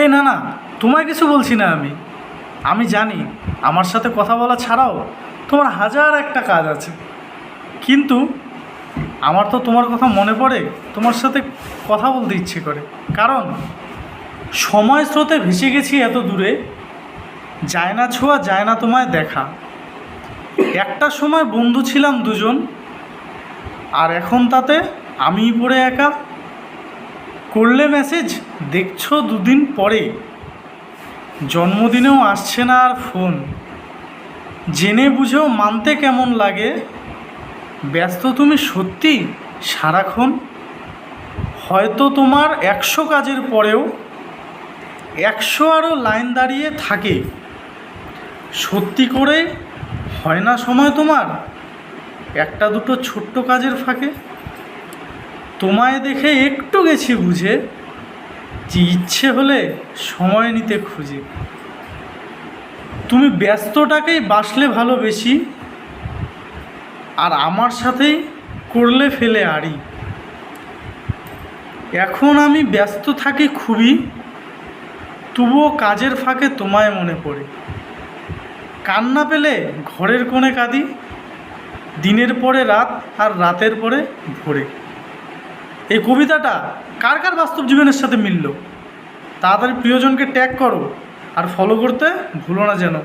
এই না না, তোমায় কিছু বলছি না। আমি জানি আমার সাথে কথা বলা ছাড়াও তোমার হাজার একটা কাজ আছে, কিন্তু আমার তো তোমার কথা মনে পড়ে, তোমার সাথে কথা বলতে ইচ্ছে করে। কারণ সময় স্রোতে ভেসে গেছি এত দূরে, যায় না ছোঁয়া, যায় না তোমায় দেখা। একটা সময় বন্ধু ছিলাম দুজন, আর এখন তাতে আমিই পড়ে একা। করলে মেসেজ, দেখছো দুদিন পরে, জন্মদিনেও আসছে না আর ফোন। জেনে বুঝেও মানতে কেমন লাগে, ব্যস্ত তুমি সত্যি সারাক্ষণ। হয়তো তোমার 100 কাজের পরেও 100 আরও লাইন দাঁড়িয়ে থাকে। সত্যি করে হয় না সময় তোমার একটা দুটো ছোট্ট কাজের ফাঁকে? তোমায় দেখে একটু গেছি বুঝে, যে ইচ্ছে হলে সময় নিতে খুঁজে। তুমি ব্যস্তটাকেই বাসলে ভালোবেসি, আর আমার সাথেই করলে ফেলে আড়ি। এখন আমি ব্যস্ত থাকি খুবই, তবুও কাজের ফাঁকে তোমায় মনে পড়ে। কান্না পেলে ঘরের কোণে কাঁদি, দিনের পরে রাত আর রাতের পরে ভোরে। এই কবিতাটা কার কার বাস্তব জীবনের সাথে মিলল? তাড়াতাড়ি প্রিয়জনকে ট্যাগ করো, আর ফলো করতে ভুলো না যেন।